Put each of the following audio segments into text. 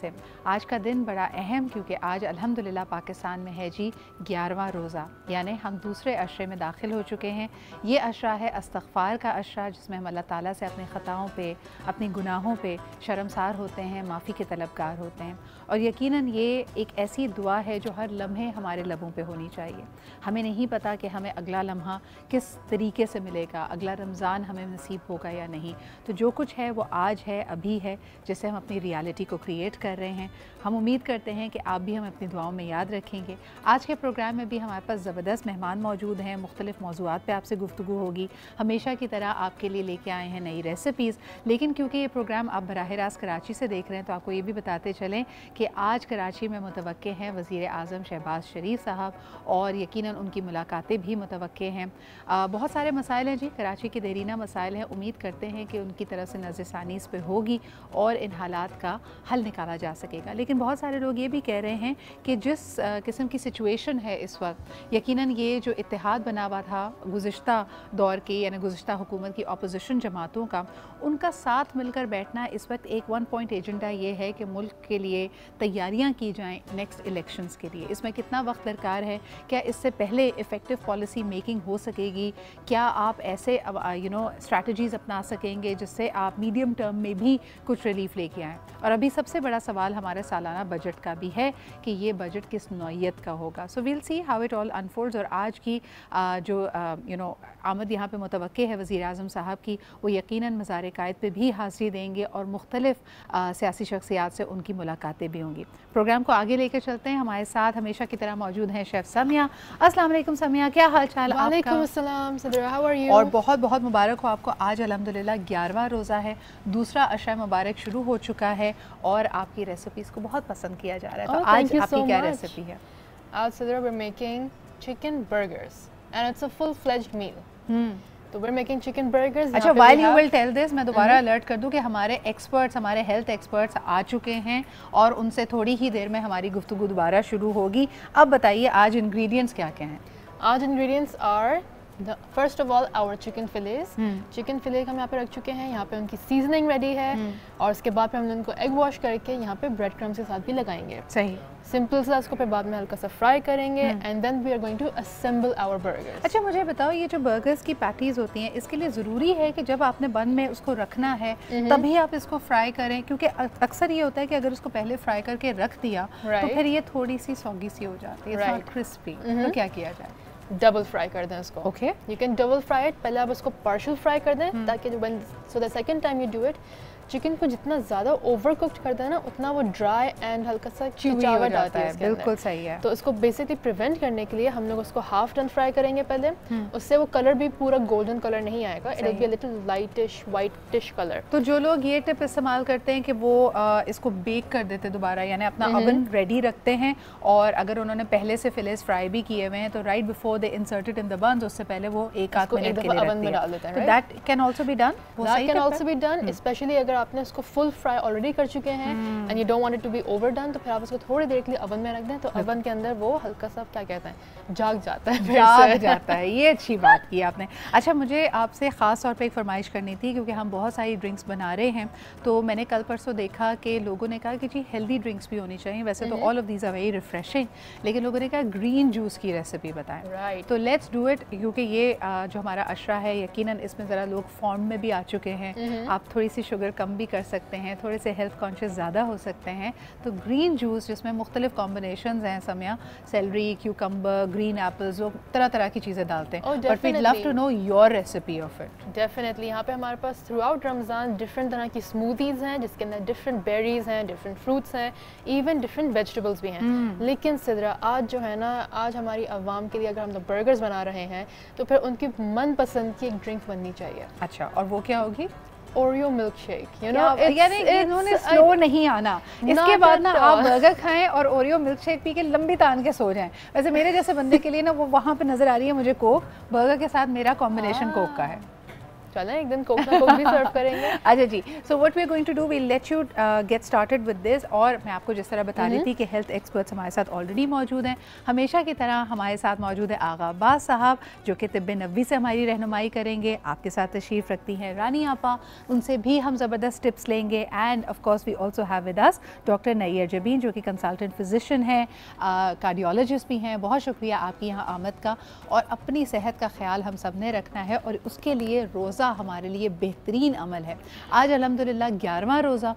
से। आज का दिन बड़ा अहम क्योंकि आज अल्हम्दुलिल्लाह पाकिस्तान में है जी 11वां रोज़ा, यानी हम दूसरे अशरे में दाखिल हो चुके हैं। ये अशरा है इस्तग़फ़ार का अशरा, जिसमें हम अल्लाह ताला से अपनी ख़ताओं पे, अपनी गुनाहों पे शर्मसार होते हैं, माफ़ी के तलबगार होते हैं। और यकीनन ये एक ऐसी दुआ है जो हर लम्हे हमारे लबों पे होनी चाहिए। हमें नहीं पता कि हमें अगला लम्हा किस तरीके से मिलेगा, अगला रमज़ान हमें नसीब होगा या नहीं। तो जो कुछ है वो आज है, अभी है, जिससे हम अपनी रियलिटी को क्रिएट कर रहे हैं। हम उम्मीद करते हैं कि आप भी हमें अपनी दुआओं में याद रखेंगे। आज के प्रोग्राम में भी हमारे पास ज़बरदस्त मेहमान मौजूद हैं, मुख्तलिफ़ मौज़ूआत पे आपसे गुफ्तगू होगी। हमेशा की तरह आपके लिए लेके आए हैं नई रेसिपीज़, लेकिन क्योंकि ये प्रोग्राम आप बराह रास्त कराची से देख रहे हैं तो आपको ये भी बताते चलें कि आज कराची में मुतवक्के हैं वज़ीर आज़म शहबाज शरीफ साहब, और यकीनन उनकी मुलाकातें भी मुतवक्के हैं। बहुत सारे मसाइल हैं जी, कराची के देरीना मसाइल हैं। उम्मीद करते हैं कि उनकी तरफ से नज़रसानी इस पर होगी और इन हालात का हल निकाला जा सकेगा। लेकिन बहुत सारे लोग ये भी कह रहे हैं कि जिस किस्म की सिचुएशन है इस वक्त, यकीनन ये जो इत्तेहाद बना हुआ था गुज़िश्ता दौर के, यानी गुज़िश्ता हुकूमत की अपोजिशन जमातों का, उनका साथ मिलकर बैठना इस वक्त एक 1 पॉइंट एजेंडा ये है कि मुल्क के लिए तैयारियां की जाएं नेक्स्ट इलेक्शंस के लिए। इसमें कितना वक्त दरकार है, क्या इससे पहले इफ़ेक्टिव पॉलिसी मेकिंग हो सकेगी, क्या आप ऐसे स्ट्रैटेजीज़ अपना सकेंगे जिससे आप मीडियम टर्म में भी कुछ रिलीफ लेके आएँ। और अभी सबसे बड़ा सवाल हमारे सालाना बजट का भी है कि ये बजट किस नौइयत का होगा। So we'll see how it all unfolds. और आज की जो आमद यहाँ पे मुतवक्के है वज़ीर आज़म साहब की, वो यकीनन मज़ार कायद पे भी हाज़िरी देंगे और मुख्तलिफ़ सियासी शख्सियात से उनकी मुलाकातें भी होंगी। प्रोग्राम को आगे लेकर चलते हैं। हमारे साथ हमेशा की तरह मौजूद हैं शेफ़ समिया। अस्सलाम वालेकुम समिया, क्या हाल चाल आपका? वालेकुम अस्सलाम सदरा, हाउ आर यू? और बहुत बहुत मुबारक हो आपको। आज अल्हम्दुलिल्लाह 11वां रोज़ा है, दूसरा अशरा मुबारक शुरू हो चुका है और आपकी रेसिपीज़ को बहुत पसंद किया जा रहा है। तो आज आपकी क्या रेसिपी है? आज सदरा we are making chicken burgers and it's a full fledged meal. तो we are making chicken burgers. अच्छा, while you will tell this, मैं दोबारा अलर्ट कर दूं कि हमारे एक्सपर्ट्स, हमारे हेल्थ एक्सपर्ट्स आ चुके हैं और उनसे थोड़ी ही देर में हमारी गुफ्तगू दोबारा शुरू होगी। अब बताइए आज इंग्रेडिएंट्स क्या क्या हैं? आज ingredients are first of all our chicken fillets. Chicken fillet हम यहाँ पे रख चुके हैं, यहाँ पे उनकी सीजनिंग रेडी है और उसके बाद फिर हम उनको एग वॉश करके यहाँ पे ब्रेड क्रम्स के साथ भी लगाएंगे। सही, सिंपल सा उसको फिर बाद में हल्का सा फ्राई करेंगे and then we are going to assemble our burgers. अच्छा मुझे बताओ, ये जो बर्गर्स की पैटीज होती हैं, इसके लिए ज़रूरी है कि जब आपने बन में उसको रखना है तभी आप इसको फ्राई करें? क्योंकि अक्सर ये होता है कि अगर उसको पहले फ्राई करके रख दिया तो फिर ये थोड़ी सी सॉगी सी हो जाती है, नॉट क्रिस्पी। तो क्या किया जाए? डबल फ्राई कर दें उसको। Okay, you can double fry it. पहले आप उसको पार्शियल फ्राई कर दें ताकि so the second time you do it, chicken को जितना ज़्यादा ओवर कुक्ड कर दें ना उतना वो ड्राई एंड हल्का सा चिचावट आता है। बिल्कुल सही है। तो उसको बेसिकली प्रिवेंट करने के लिए हम लोग उसको हाफ डन फ्राई करेंगे पहले। उससे वो कलर भी पूरा गोल्डन कलर नहीं आएगा, it will be a little lightish whitish colour. तो जो लोग ये टिप इस्तेमाल करते हैं कि वो इसको बेक कर देते दोबारा, यानी अपना ओवन रेडी रखते हैं और अगर उन्होंने पहले से फिलेस फ्राई भी किए हुए हैं तो right before they insert it in the बन, उससे पहले वो एक आध मिनट के लिए ओवन में डाल देते हैं। तो that can also be done. That can also be done, specially अगर आपने उसको फुल फ्राई ऑलरेडी कर चुके हैं and you don't want it to be over done, तो फिर आप उसको थोड़ी देर के लिए ओवन में रख दें तो ओवन के अंदर वो हल्का सा क्या कहते हैं जाग जाता है, जाग जाता है। ये अच्छी बात की आपने। अच्छा, मुझे आपसे ख़ास तौर पे एक फरमाइश करनी थी क्योंकि हम बहुत सारी ड्रिंक्स बना रहे हैं, तो मैंने कल परसों देखा कि लोगों ने कहा कि जी हेल्दी ड्रिंक्स भी होनी चाहिए। वैसे तो all of these are very refreshing, लेकिन लोगों ने कहा ग्रीन जूस की रेसिपी बताएं। राइट, तो लेट्स डू इट, क्योंकि ये जो हमारा अशरा है यकीनन इसमें ज़रा लोग फॉर्म में भी आ चुके हैं। आप थोड़ी सी शुगर कम भी कर सकते हैं, थोड़े से हेल्थ कॉन्शियस ज़्यादा हो सकते हैं। तो ग्रीन जूस जिसमें मुख्तलिफ कॉम्बिनेशंस हैं समिया, सेलरी, क्यूकम्बर, ग्रीन एप्पल्स, वो तरह तरह की चीज़ें डालते हैं। But we'd love to know your recipe of it. Definitely यहाँ पे हमारे पास थ्रू आउट रमज़ान डिफरेंट तरह की स्मूदीज़ हैं जिसके अंदर डिफरेंट बेरीज हैं, डिफरेंट फ्रूट्स हैं, इवन डिफरेंट वेजिटेबल्स भी हैं। लेकिन सिदरा आज जो है ना, आज हमारी आवाम के लिए अगर हम लोग बर्गर्स बना रहे हैं तो फिर उनकी मनपसंद की एक ड्रिंक बननी चाहिए। अच्छा, और वो क्या होगी? Oreo milk shake. You know, इन्होंने स्लो नहीं आना, इसके बाद ना आप बर्गर खाएं और ओरियो मिल्क शेक पी के लंबी तान के सो जाएं। वैसे मेरे जैसे बंदे के लिए ना वो वहाँ पे नजर आ रही है मुझे कोक, बर्गर के साथ मेरा कॉम्बिनेशन कोक का है। चलें एक दिन कोक ना कोक भी सर्व करेंगे। अच्छा जी, so what we are going to do, we'll let you get started with this. और मैं आपको जिस तरह बता रही थी कि हेल्थ एक्सपर्ट्स हमारे साथ ऑलरेडी मौजूद हैं। हमेशा की तरह हमारे साथ मौजूद है आगा अब्बास साहब, जो कि तिब्बे नबवी से हमारी रहनुमाई करेंगे। आपके साथ तशरीफ़ रखती हैं रानी आपा, उनसे भी हम ज़बरदस्त टिप्स लेंगे। And of course we also have with us doctor Nayyar Jabeen, जो कि कंसल्टेंट फिजिशियन हैं, कार्डियोलॉजिस्ट भी हैं। बहुत शुक्रिया आपकी यहाँ आमद का। और अपनी सेहत का ख्याल हम सब ने रखना है, और उसके लिए रोज़ा हमारे लिए बेहतरीन अमल है। आज अल्हम्दुलिल्लाह 11वां रोज़ा,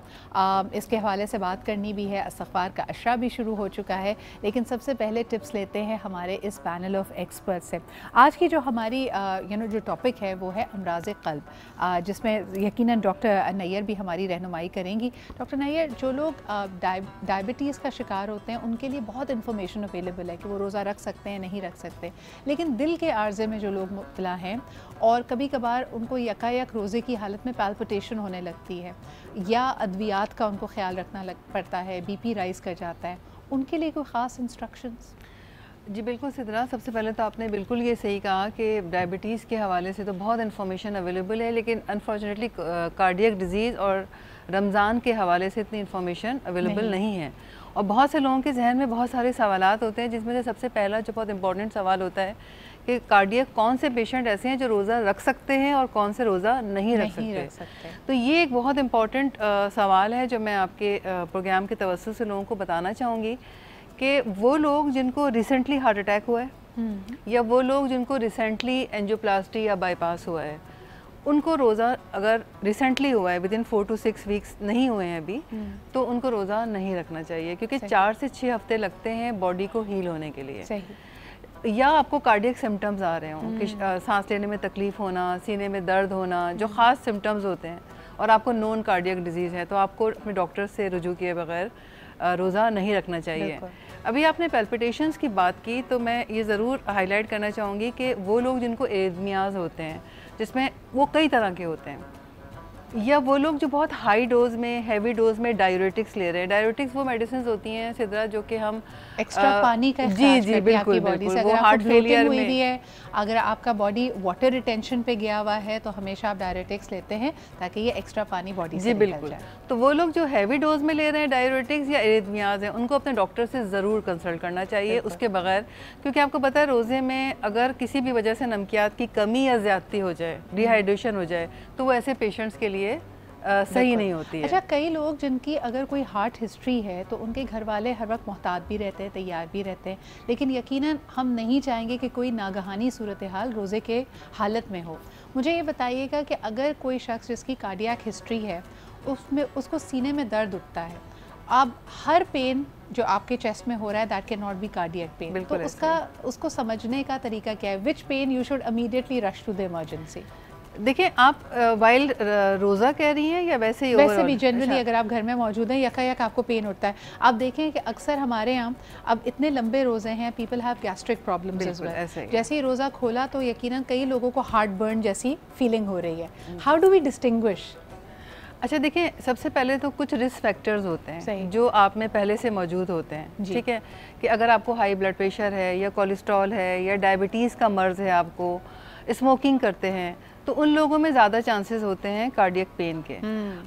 इसके हवाले से बात करनी भी है। इस्तग़फ़ार का अशरा भी शुरू हो चुका है, लेकिन सबसे पहले टिप्स लेते हैं हमारे इस पैनल ऑफ एक्सपर्ट से। आज की जो हमारी जो टॉपिक है वो है अमराज़ क़ल्ब, जिसमें यकीनन डॉक्टर नैयर भी हमारी रहनुमाई करेंगी। डॉक्टर नैयर, जो लोग डायबिटीज़ का शिकार होते हैं उनके लिए बहुत इन्फॉर्मेशन अवेलेबल है कि वो रोज़ा रख सकते हैं, नहीं रख सकते, लेकिन दिल के आर्ज़े में जो लोग मुब्तला हैं और कभी कभार उनको यकायक रोज़े की हालत में पैल्पिटेशन होने लगती है, या अद्वियात का उनको ख्याल रखना पड़ता है, बीपी राइज़ कर जाता है, उनके लिए कोई ख़ास इंस्ट्रक्शंस? जी बिल्कुल सिद्रा, सबसे पहले तो आपने बिल्कुल ये सही कहा कि डायबिटीज़ के हवाले से तो बहुत इन्फॉर्मेशन अवेलेबल है, लेकिन अनफॉर्चुनेटली कार्डियक डिजीज़ और रमज़ान के हवाले से इतनी इन्फॉर्मेशन अवेलेबल नहीं है। और बहुत से लोगों के जहन में बहुत सारे सवालात होते हैं, जिसमें से सबसे पहला जो बहुत इंपॉर्टेंट सवाल होता है कि कार्डियक कौन से पेशेंट ऐसे हैं जो रोज़ा रख सकते हैं और कौन से रोज़ा नहीं रख सकते। तो ये एक बहुत इंपॉर्टेंट सवाल है जो मैं आपके प्रोग्राम के तवज्जुह से लोगों को बताना चाहूँगी कि वो लोग जिनको रिसेंटली हार्ट अटैक हुआ है, या वो लोग जिनको रिसेंटली एंजियोप्लास्टी या बाईपास हुआ है, उनको रोज़ा अगर रिसेंटली हुआ है, विदिन 4 to 6 वीक्स नहीं हुए हैं अभी, तो उनको रोज़ा नहीं रखना चाहिए, क्योंकि 4 से 6 हफ्ते लगते हैं बॉडी को हील होने के लिए। सही। या आपको कार्डियक सिम्टम्स आ रहे हों कि सांस लेने में तकलीफ़ होना, सीने में दर्द होना, जो ख़ास सिम्टम्स होते हैं, और आपको नॉन कार्डियक डिजीज़ है, तो आपको अपने डॉक्टर से रुजू किए बगैर रोज़ा नहीं रखना चाहिए। अभी आपने पैल्पिटेशंस की बात की, तो मैं ये ज़रूर हाईलाइट करना चाहूँगी कि वो लोग जिनको एरिथमियाज़ होते हैं, जिसमें वो कई तरह के होते हैं, या वो लोग जो बहुत हाई डोज में, हैवी डोज में डायूरेटिक्स ले रहे हैं। डायूरेटिक्स वो मेडिसिन होती हैं सिद्रा जो कि हम एक्स्ट्रा पानी का जी बिल्कुल बॉडी से, अगर हार्ट फेलियर में भी है, अगर आपका बॉडी वाटर रिटेंशन पे गया हुआ है, तो हमेशा आप डायूरेटिक्स लेते हैं ताकि ये एक्स्ट्रा पानी बॉडी से निकल जाए। तो वो लोग जो हैवी डोज में ले रहे हैं डायूरेटिक्स या एरिथमियाज हैं, उनको अपने डॉक्टर से ज़रूर कंसल्ट करना चाहिए उसके बगैर, क्योंकि आपको पता है रोज़े में अगर किसी भी वजह से नमकियात की कमी या ज़्यादती हो जाए, डिहाइड्रेशन हो जाए, तो वो ऐसे पेशेंट्स के लिए सही नहीं होती है। अच्छा, कई लोग जिनकी अगर कोई हार्ट हिस्ट्री है तो उनके घर वाले हर वक्त मोहतात भी रहते हैं, तैयार भी रहते हैं, लेकिन यकीनन हम नहीं चाहेंगे कि कोई नागहानी सूरत हाल रोज़े के हालत में हो। मुझे ये बताइएगा कि अगर कोई शख्स जिसकी कार्डियक हिस्ट्री है, उसमें उसको सीने में दर्द उठता है, अब हर पेन जो आपके चेस्ट में हो रहा है that can not be cardiac pain, तो उसको समझने का तरीका क्या है? Which pain you should immediately rush to the emergency? देखिए, आप वाइल्ड रोज़ा कह रही हैं या वैसे ही? वैसे भी जनरली अगर आप घर में मौजूद हैं, यकायक आपको पेन उठता है। आप देखें कि अक्सर हमारे यहाँ अब इतने लंबे रोज़े हैं, people have gastric problems as well. जैसे ही रोज़ा खोला तो यकीनन कई लोगों को हार्ट बर्न जैसी फीलिंग हो रही है। How do we distinguish? अच्छा देखिए, सबसे पहले तो कुछ रिस्क फैक्टर्स होते हैं जो आप में पहले से मौजूद होते हैं, ठीक है, कि अगर आपको हाई ब्लड प्रेशर है या कोलेस्ट्रॉल है या डायबिटीज़ का मर्ज़ है, आपको स्मोकिंग करते हैं, तो उन लोगों में ज़्यादा चांसेस होते हैं कार्डियक पेन के।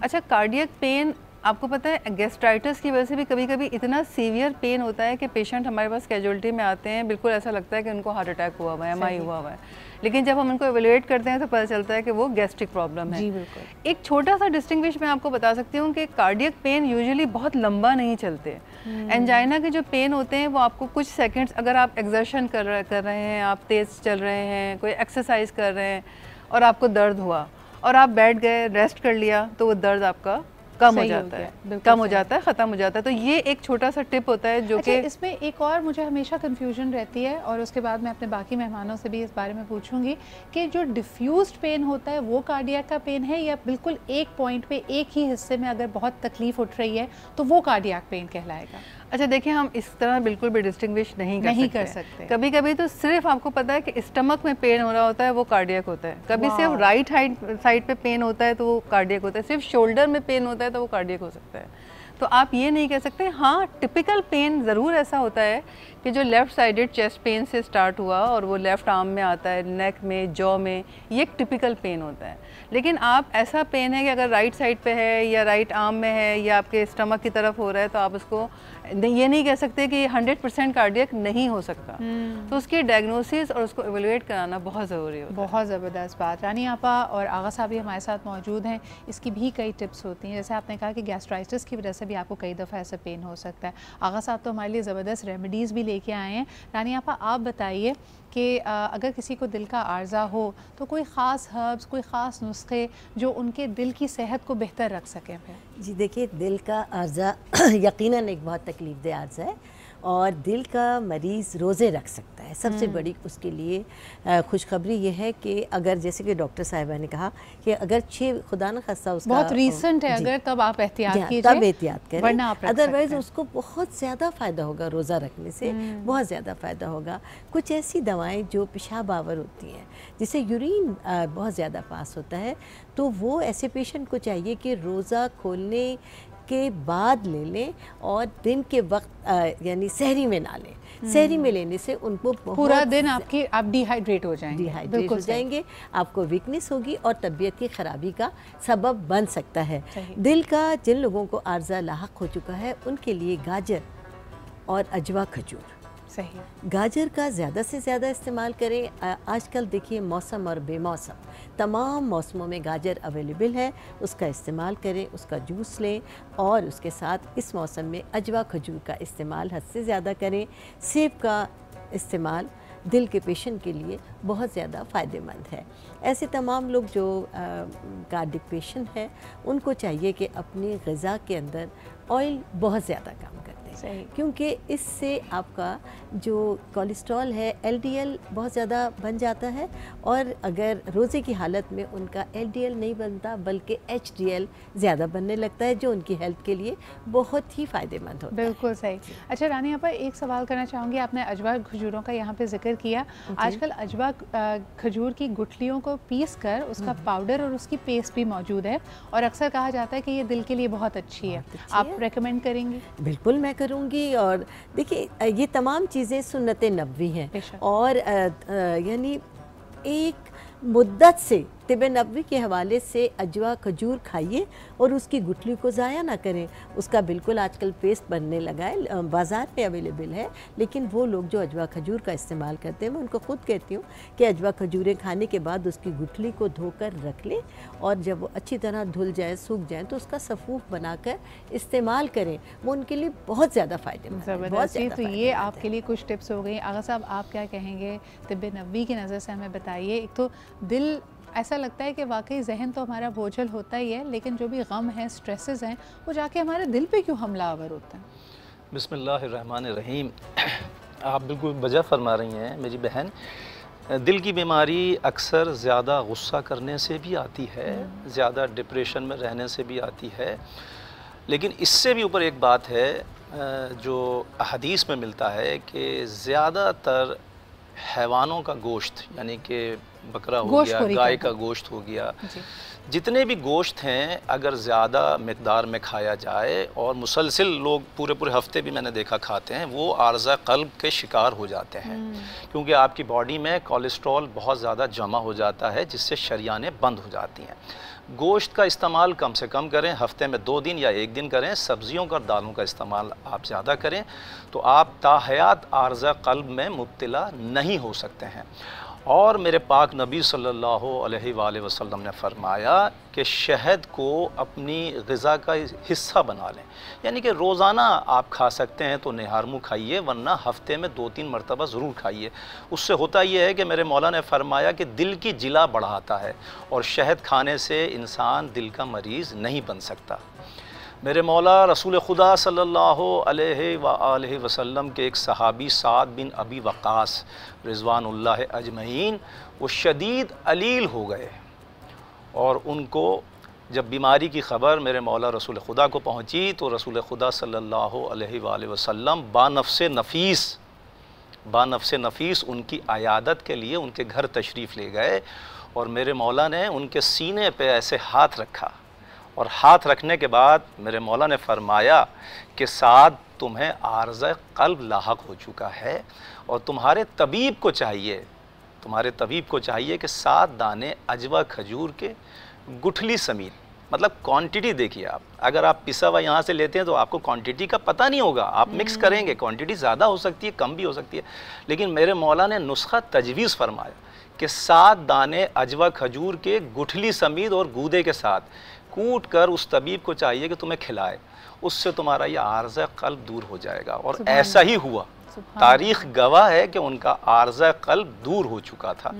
अच्छा, कार्डियक पेन आपको पता है गैस्ट्राइटिस की वजह से भी कभी कभी इतना सीवियर पेन होता है कि पेशेंट हमारे पास कैजुअल्टी में आते हैं, बिल्कुल ऐसा लगता है कि उनको हार्ट अटैक हुआ हुआ है, एमआई हुआ हुआ है, लेकिन जब हम उनको एवेलुएट करते हैं तो पता चलता है कि वो गैस्ट्रिक प्रॉब्लम है। एक छोटा सा डिस्टिंग्विश मैं आपको बता सकती हूँ कि कार्डियक पेन यूजुअली बहुत लंबा नहीं चलते। एंजाइना के जो पेन होते हैं वो आपको कुछ सेकेंड्स, अगर आप एक्सर्शन कर रहे हैं, आप तेज़ चल रहे हैं, कोई एक्सरसाइज कर रहे हैं और आपको दर्द हुआ और आप बैठ गए, रेस्ट कर लिया, तो वो दर्द आपका कम हो जाता है, कम हो जाता है, ख़त्म हो जाता है। तो ये एक छोटा सा टिप होता है जो कि इसमें एक और मुझे हमेशा कंफ्यूजन रहती है, और उसके बाद मैं अपने बाकी मेहमानों से भी इस बारे में पूछूंगी कि जो डिफ्यूज्ड पेन होता है वो कार्डियक का पेन है, या बिल्कुल एक पॉइंट पे एक ही हिस्से में अगर बहुत तकलीफ उठ रही है तो वो कार्डियक पेन कहलाएगा? अच्छा देखिए, हम इस तरह बिल्कुल भी डिस्टिंग्विश नहीं कर सकते। कभी कभी तो सिर्फ आपको पता है कि स्टमक में पेन हो रहा होता है, वो कार्डियक होता है। कभी सिर्फ राइट साइड पे पेन होता है तो वो कार्डियक होता है। सिर्फ शोल्डर में पेन होता है तो वो कार्डियक हो सकता है। तो आप ये नहीं कह सकते। हाँ, टिपिकल पेन ज़रूर ऐसा होता है कि जो लेफ़्ट साइडेड चेस्ट पेन से स्टार्ट हुआ और वो लेफ़्ट आर्म में आता है, नेक में, जॉ में, ये एक टिपिकल पेन होता है। लेकिन आप ऐसा पेन है कि अगर राइट साइड पे है या राइट आर्म में है या आपके स्टमक की तरफ हो रहा है, तो आप उसको ये नहीं कह सकते कि 100% कार्डियक नहीं हो सकता। तो उसकी डायग्नोसिस और उसको एवेलुएट कराना बहुत ज़रूरी होता है। बहुत ज़बरदस्त बात। रानी आपा और आगा साहब भी हमारे साथ मौजूद हैं। इसकी भी कई टिप्स होती हैं, जैसे आपने कहा कि गैस्ट्राइटिस की वजह से भी आपको कई दफ़ा ऐसा पेन हो सकता है। आगा साहब तो हमारे लिए ज़बरदस्त रेमेडीज़ भी लेके आए हैं। रानी आपा, आप बताइए कि अगर किसी को दिल का आर्जा हो तो कोई ख़ास हर्ब्स, कोई ख़ास नुस्खे जो उनके दिल की सेहत को बेहतर रख सकें फिर? जी देखिए, दिल का आर्जा यकीनन एक बहुत तकलीफ दे आर्जा है और दिल का मरीज़ रोज़े रख सकता है। सबसे बड़ी उसके लिए खुशखबरी ये है कि अगर जैसे कि डॉक्टर साहिबा ने कहा कि अगर खुदा न खास्ता उसका बहुत रीसेंट है, अगर तब आप एहतियात कीजिए, तब एहतियात करें, वरना अदरवाइज़ उसको बहुत ज़्यादा फ़ायदा होगा। रोज़ा रखने से बहुत ज़्यादा फ़ायदा होगा। कुछ ऐसी दवाएं जो पेशाब आवर होती हैं, जिससे यूरिन बहुत ज़्यादा पास होता है, तो वो ऐसे पेशेंट को चाहिए कि रोज़ा खोलने के बाद ले लें और दिन के वक्त यानी सहरी में ना लें। सहरी में लेने से उनको पूरा दिन आप डिहाइड्रेट हो जाएंगे, आपको वीकनेस होगी और तबीयत की ख़राबी का सबब बन सकता है। दिल का जिन लोगों को आर्जा लाहक हो चुका है उनके लिए गाजर और अजवा खजूर सही। गाजर का ज़्यादा से ज़्यादा इस्तेमाल करें। आजकल देखिए मौसम और बेमौसम तमाम मौसमों में गाजर अवेलेबल है, उसका इस्तेमाल करें, उसका जूस लें और उसके साथ इस मौसम में अजवा खजूर का इस्तेमाल हद से ज़्यादा करें। सेब का इस्तेमाल दिल के पेशेंट के लिए बहुत ज़्यादा फ़ायदेमंद है। ऐसे तमाम लोग जो कार्डिक पेशेंट हैं उनको चाहिए कि अपनी ग़िज़ा के अंदर ऑयल बहुत ज़्यादा कम कर दें, क्योंकि इससे आपका जो कोलेस्ट्रॉल है LDL बहुत ज़्यादा बन जाता है और अगर रोज़े की हालत में उनका LDL नहीं बनता बल्कि HDL ज़्यादा बनने लगता है, जो उनकी हेल्थ के लिए बहुत ही फ़ायदेमंद होता है। बिल्कुल सही। अच्छा रानी आपा, एक सवाल करना चाहूँगी, आपने अजवा खजूरों का यहाँ पे जिक्र किया। आजकल अजवा खजूर की गुठलियों को पीस कर उसका पाउडर और उसकी पेस्ट भी मौजूद है और अक्सर कहा जाता है कि ये दिल के लिए बहुत अच्छी है। आप रेकमेंड करेंगी? बिल्कुल मैं करूँगी। और देखिए ये तमाम चीज़ें सुन्नत नबवी हैं और यानी एक मुद्दत से तिब नबवी के हवाले से अजवा खजूर खाइए और उसकी गुठली को ज़ाया ना करें। उसका बिल्कुल आजकल पेस्ट बनने लगा है, बाज़ार में अवेलेबल है, लेकिन वो लोग जो अजवा खजूर का इस्तेमाल करते हैं, मैं उनको ख़ुद कहती हूँ कि अजवा खजूरें खाने के बाद उसकी गुठली को धोकर रख लें और जब वो अच्छी तरह धुल जाए, सूख जाए, तो उसका सफ़ूफ बनाकर इस्तेमाल करें। वो उनके लिए बहुत ज़्यादा फ़ायदेमंद है। तो ये आपके लिए कुछ टिप्स हो गई। आगा साहब, आप क्या कहेंगे तिब नबवी की नज़र से? हमें बताइए। एक तो दिल, ऐसा लगता है कि वाकई जहन तो हमारा बोझल होता ही है, लेकिन जो भी गम है, स्ट्रेसेस हैं, वो जाके हमारे दिल पे क्यों हमलावर होता है? बिस्मिल्लाहिर्रहमानिर्रहीम। आप बिल्कुल वजह फरमा रही हैं मेरी बहन। दिल की बीमारी अक्सर ज़्यादा गुस्सा करने से भी आती है, ज़्यादा डिप्रेशन में रहने से भी आती है, लेकिन इससे भी ऊपर एक बात है जो हदीस में मिलता है कि ज़्यादातर हैवानों का गोश्त, यानी कि बकरा हो गया, गाय का गोश्त हो गया, जितने भी गोश्त हैं, अगर ज़्यादा मिक़दार में खाया जाए और मुसलसिल लोग पूरे पूरे हफ्ते भी मैंने देखा खाते हैं, वो आर्ज़ा क़ल्ब के शिकार हो जाते हैं, क्योंकि आपकी बॉडी में कोलेस्ट्रॉल बहुत ज़्यादा जमा हो जाता है, जिससे शरियानें बंद हो जाती हैं। गोश्त का इस्तेमाल कम से कम करें, हफ्ते में 2 दिन या 1 दिन करें। सब्ज़ियों का, दालों का इस्तेमाल आप ज़्यादा करें, तो आप ताहयात आर्ज़ा क़ल्ब में मुब्तला नहीं हो सकते हैं। और मेरे पाक नबी सल्लल्लाहु अलैहि वसल्लम ने फरमाया कि शहद को अपनी ग़िज़ा का हिस्सा बना लें, यानी कि रोज़ाना आप खा सकते हैं तो निहार मुँह खाइए, वरना हफ्ते में 2-3 मरतबा ज़रूर खाइए। उससे होता यह है कि मेरे मौला ने फरमाया कि दिल की जिला बढ़ाता है और शहद खाने से इंसान दिल का मरीज़ नहीं बन सकता। मेरे मौला रसूल खुदा सल्लल्लाहु अलैहि वसल्लम के एक सहाबी साद बिन अबी वक़ास रिज़वानुल्लाह अजमईन, वो शदीद अलील हो गए और उनको जब बीमारी की ख़बर मेरे मौला रसूल खुदा को पहुँची तो रसूल खुदा सल्लल्लाहु अलैहि वसल्लम बानफ़्स नफ़ीस उनकी आयादत के लिए उनके घर तशरीफ़ ले गए और मेरे मौला ने उनके सीने पे ऐसे हाथ रखा और हाथ रखने के बाद मेरे मौला ने फरमाया कि साथ तुम्हें आर्ज़ क़ल्ब लाहक हो चुका है और तुम्हारे तबीब को चाहिए कि 7 दाने अजवा खजूर के गुठली समीत, मतलब क्वांटिटी देखिए आप, अगर आप पिसा हुआ यहाँ से लेते हैं तो आपको क्वांटिटी का पता नहीं होगा, आप मिक्स करेंगे, क्वांटिटी ज़्यादा हो सकती है, कम भी हो सकती है, लेकिन मेरे मौला ने नुस्खा तजवीज़ फरमाया कि 7 दाने अजवा खजूर के गुठली समीत और गूदे के साथ कूट कर उस तबीब को चाहिए कि तुम्हें खिलाए, उससे तुम्हारा ये आर्ज़ क़ल्ब दूर हो जाएगा। और ऐसा ही हुआ, तारीख़ गवाह है कि उनका आर्ज़ क़ल्ब दूर हो चुका था।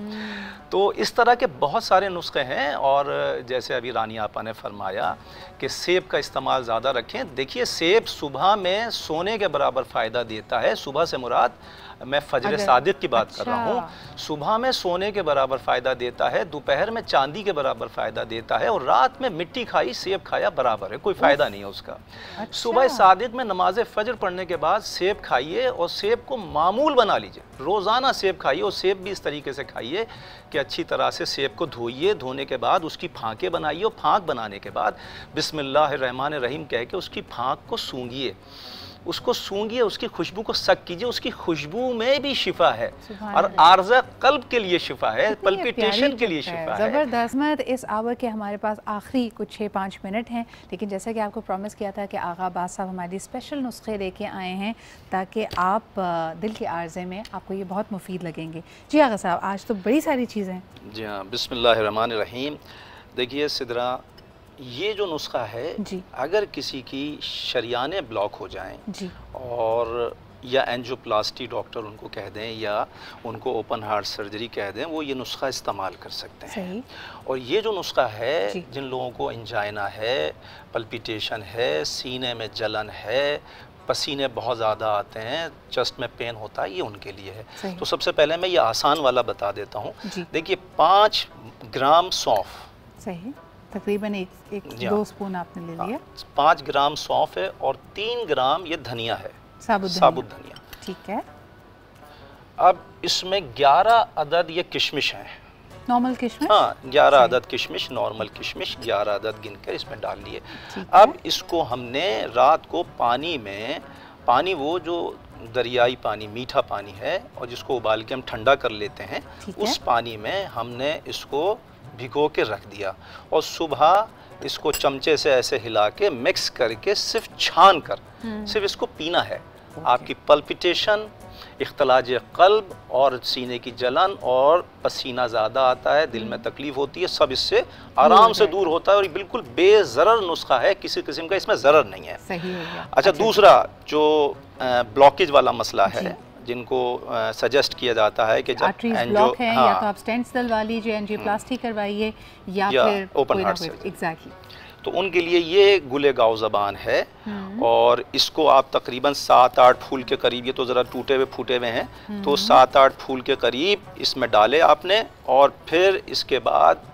तो इस तरह के बहुत सारे नुस्खे हैं। और जैसे अभी रानी आपा ने फरमाया कि सेब का इस्तेमाल ज़्यादा रखें। देखिए सेब सुबह में सोने के बराबर फ़ायदा देता है। सुबह से मुराद मैं फजर सादिक की बात कर रहा हूँ। सुबह में सोने के बराबर फ़ायदा देता है, दोपहर में चांदी के बराबर फ़ायदा देता है, और रात में मिट्टी खाई सेब खाया बराबर है, कोई फ़ायदा नहीं है उसका। सुबह सादिक में नमाज फजर पढ़ने के बाद सेब खाइए और सेब को मामूल बना लीजिए, रोज़ाना सेब खाइए। और सेब भी इस तरीके से खाइए कि अच्छी तरह से सेब को धोइए, धोने के बाद उसकी फाँकें बनाइए और फाँक बनाने के बाद बिस्मिल्लाहिर्रहमानिर्रहीम कह के उसकी फाँक को सूंघिए, उसको सूंघिए, उसकी खुशबू को सक कीजिए। उसकी खुशबू में भी शिफा है और आर्ज़ क़ल्ब के लिए शिफा है, पल्पिटेशन के लिए शिफा है। ज़बरदस्त। इस आवर के हमारे पास आखिरी कुछ 6-5 मिनट हैं, लेकिन जैसा कि आपको प्रॉमिस किया था कि आगा अब्बास साहब हमारी स्पेशल नुस्खे लेके आए हैं ताकि आप दिल के आर्ज़े में आपको ये बहुत मुफीद लगेंगे। जी आगा साहब, आज तो बड़ी सारी चीज़ें हैं। जी हाँ, बिस्मिल्लाहिर्रहमानिर्रहीम। देखिए सिदरा, ये जो नुस्खा है जी, अगर किसी की शरियाने ब्लॉक हो जाएं जी, और या एंजियोप्लास्टी डॉक्टर उनको कह दें या उनको ओपन हार्ट सर्जरी कह दें, वो ये नुस्खा इस्तेमाल कर सकते हैं। सही। और ये जो नुस्खा है, जिन लोगों को एंजाइना है, पल्पिटेशन है, सीने में जलन है, पसीने बहुत ज़्यादा आते हैं, चेस्ट में पेन होता है, ये उनके लिए है। तो सबसे पहले मैं ये आसान वाला बता देता हूँ। देखिए 5 ग्राम सौंफ, सही, तकरीबन एक 2 स्पून आपने ले लिया। 5 ग्राम सौंफ है और 3 ग्राम ये धनिया है, साबुत धनिया। ठीक है। अब इसमें 11 अदद ये किशमिश हैं, नॉर्मल किशमिश। हाँ, 11 अदद किशमिश, नॉर्मल किशमिश 11 अदद गिनकर इसमें डाल लिए। अब इसको हमने रात को पानी वो जो दरियाई पानी, मीठा पानी है, और जिसको उबाल के हम ठंडा कर लेते हैं, उस पानी में हमने इसको भिगो के रख दिया और सुबह इसको चमचे से ऐसे हिला के मिक्स करके सिर्फ छान कर सिर्फ इसको पीना है। आपकी पल्पिटेशन, इख्तलाज क़ल्ब और सीने की जलन और पसीना ज़्यादा आता है, दिल में तकलीफ़ होती है, सब इससे आराम से दूर होता है। और ये बिल्कुल बेज़रर नुस्खा है, किसी किस्म का इसमें ज़रर नहीं है। सही हो गया। अच्छा, दूसरा जो ब्लॉकेज वाला मसला है, जिनको सजेस्ट किया जाता है कि जब ब्लॉक है, या तो आप स्टेंट्स डलवा लीजिए, एंजियोप्लास्टी करवाइए, या फिर ओपन हार्ट सर्जरी। एग्जैक्टली। तो उनके लिए ये गुले गाव ज़बान है, और इसको आप तकरीबन 7-8 फूल के करीब, ये तो ज़रा टूटे हुए फूटे हुए हैं, तो 7-8 फूल के करीब इसमें डाले आपने। और फिर इसके बाद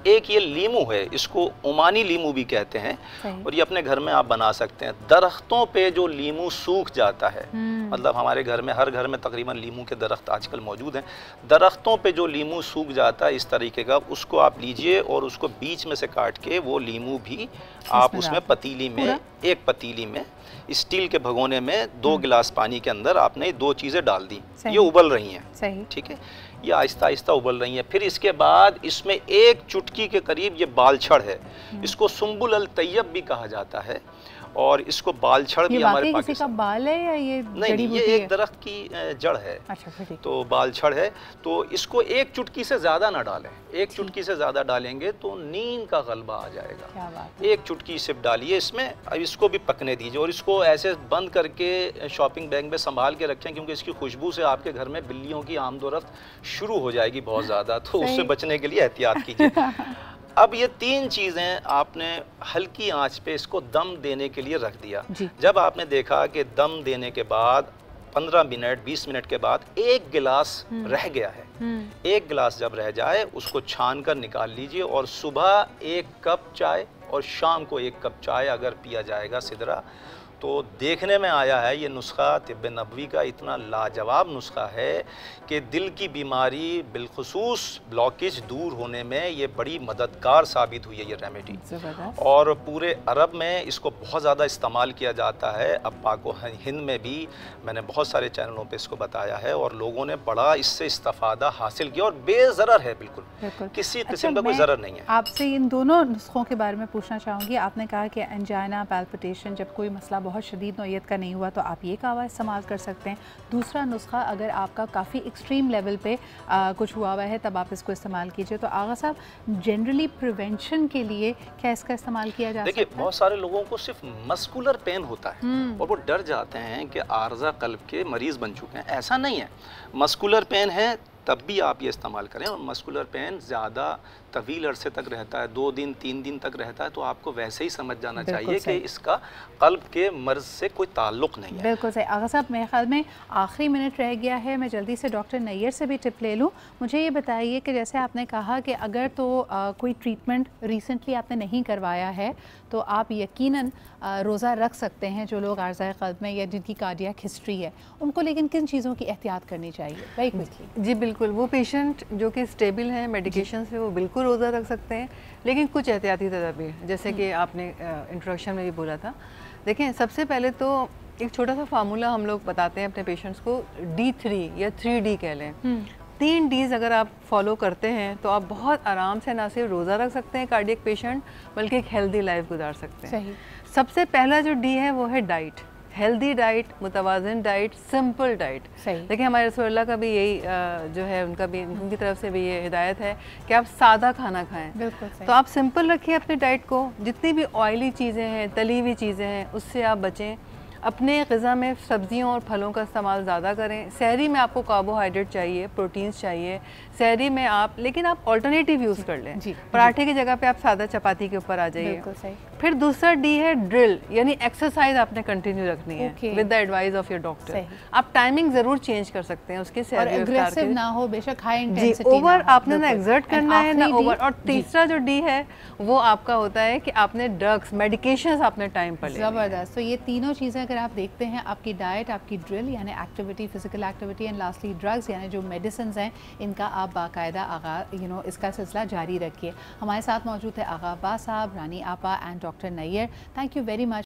एक ये लीमू है, इसको ओमानी लीमू भी कहते हैं, और ये अपने घर में आप बना सकते हैं। दरख्तों पे जो लीमू सूख जाता है, मतलब हमारे घर में, हर घर में तकरीबन लीमू के दरख्त आजकल मौजूद हैं, दरख्तों पे जो लीमू सूख जाता है इस तरीके का, उसको आप लीजिए और उसको बीच में से काट के वो लीमू भी आप उसमें पतीली में, एक पतीली में स्टील के भगोने में 2 गिलास पानी के अंदर आपने 2 चीज़ें डाल दी, ये उबल रही हैं, ठीक है, ये आहिस्ता आहिस्ता उबल रही हैं। फिर इसके बाद इसमें 1 चुटकी के करीब ये बालछड़ है, इसको सुम्बुल अल तैयब भी कहा जाता है, और इसको बालछड़ भी हमारे किसी का बाल है या ये नहीं, ये एक दरख्त की जड़ है। अच्छा, तो बालछड़ है। तो इसको 1 चुटकी से ज़्यादा ना डालें, 1 चुटकी से ज़्यादा डालेंगे तो नींद का गलबा आ जाएगा। 1 चुटकी सिर्फ डालिए इसमें, अब इसको भी पकने दीजिए, और इसको ऐसे बंद करके शॉपिंग बैग में संभाल के रखें, क्योंकि इसकी खुशबू से आपके घर में बिल्लियों की आमदोरफ्त शुरू हो जाएगी बहुत ज़्यादा, तो उससे बचने के लिए एहतियात कीजिए। अब ये 3 चीज़ें आपने हल्की आंच पे इसको दम देने के लिए रख दिया। जब आपने देखा कि दम देने के बाद 15 मिनट 20 मिनट के बाद 1 गिलास रह गया है, 1 गिलास जब रह जाए उसको छान कर निकाल लीजिए, और सुबह 1 कप चाय और शाम को 1 कप चाय अगर पिया जाएगा सिदरा, तो देखने में आया है ये नुस्खा तिब्ब नबवी का इतना लाजवाब नुस्खा है कि दिल की बीमारी बिलखुसूस ब्लॉकेज दूर होने में ये बड़ी मददगार साबित हुई है ये रेमेडी। और पूरे अरब में इसको बहुत ज़्यादा इस्तेमाल किया जाता है। अब पाक हिंद में भी मैंने बहुत सारे चैनलों पे इसको बताया है और लोगों ने बड़ा इससे इस्तेफादा हासिल किया और बेज़रर है, बिल्कुल किसी किस्म का कोई ज़रर नहीं है। आपसे इन दोनों नुस्खों के बारे में पूछना चाहूँगी। आपने कहा कि एंजाइना, पैल्पिटेशन, जब कोई मसला बहुत शदीद नौयत का नहीं हुआ तो आप ये कावा इस्तेमाल कर सकते हैं। दूसरा नुस्खा, अगर आपका काफ़ी एक्सट्रीम लेवल पे कुछ हुआ है तब आप इसको इस्तेमाल कीजिए। तो आगा साहब, जनरली प्रिवेंशन के लिए क्या इसका इस्तेमाल किया जा सकता है? देखिए, बहुत सारे लोगों को सिर्फ मस्कुलर पेन होता है और वो डर जाते हैं कि आर्जा कल्ब के मरीज़ बन चुके हैं। ऐसा नहीं है, मस्कुलर पेन है तब भी आप ये इस्तेमाल करें। और मस्कुलर पेन ज़्यादा तवील अरसे तक रहता है, 2 दिन 3 दिन तक रहता है, तो आपको वैसे ही समझ जाना चाहिए कि इसका कल्ब के मर्ज से कोई ताल्लुक़ नहीं है। बिल्कुल सही। आगा साहब, मेरे ख्याल में आखिरी मिनट रह गया है, मैं जल्दी से डॉक्टर नैयर से भी टिप ले लूँ। मुझे ये बताइए कि जैसे आपने कहा कि अगर तो कोई ट्रीटमेंट रिसेंटली आपने नहीं करवाया है तो आप यकीनन रोज़ा रख सकते हैं। जो लोग आर्ज़ाए क़ल्ब में या जिनकी कार्डियक हिस्ट्री है उनको, लेकिन किन चीज़ों की एहतियात करनी चाहिए? Very quickly. जी बिल्कुल, वो पेशेंट जो कि स्टेबल हैं मेडिकेशन से, वो बिल्कुल रोज़ा रख सकते हैं, लेकिन कुछ एहतियाती तदाबीर जैसे कि आपने इंट्रोडक्शन में भी बोला था। देखें, सबसे पहले तो एक छोटा सा फार्मूला हम लोग बताते हैं अपने पेशेंट्स को, D3 या 3D कह लें। 3 Ds अगर आप फॉलो करते हैं तो आप बहुत आराम से ना सिर्फ रोज़ा रख सकते हैं कार्डियक पेशेंट, बल्कि एक हेल्दी लाइफ गुजार सकते हैं। सही। सबसे पहला जो डी है वो है डाइट, हेल्दी डाइट, मुतवाज़िन डाइट, सिंपल डाइट। सही। देखिए, हमारे रसूलुल्लाह का भी यही जो है, उनका भी, उनकी तरफ से भी ये हिदायत है कि आप सादा खाना खाएं। बिल्कुल सही। तो आप सिंपल रखिए अपनी डाइट को, जितनी भी ऑयली चीज़ें हैं, तली हुई चीज़ें हैं, उससे आप बचें। अपने ग़िज़ा में सब्जियों और फलों का इस्तेमाल ज़्यादा करें। सहरी में आपको कार्बोहाइड्रेट चाहिए, प्रोटीन्स चाहिए सहरी में आप, लेकिन आप ऑल्टरनेटिव यूज़ कर लें। पराठे की जगह पे आप सादा चपाती के ऊपर आ जाइए। बिल्कुल सही। फिर दूसरा डी है ड्रिल, यानी एक्सरसाइज आपने कंटिन्यू रखनी है with the advice of your doctor. आप टाइमिंग ज़रूर चेंज कर सकते हैं उसके, और एग्रेसिव ना हो, बेशक हाई इंटेंसिटी ओवर आपने ना एग्जर्ट करना है ना ओवर। और तीसरा जो डी है वो आपका होता है कि आपने ड्रग्स, मेडिकेशंस आपने टाइम पर लेनी है। ज़बरदस्त। तो ये तीनों चीज़ें अगर आप देखते हैं, आपकी डाइट, आपकी ड्रिल यानी activity, physical activity, and lastly drugs यानी जो मेडिसिन हैं, इनका आप बाकायदा इसका सिलसिला जारी रखिए। हमारे साथ मौजूद है आगा अब्बास साहब, रानी आपा and doctor Nayyar. Thank you very much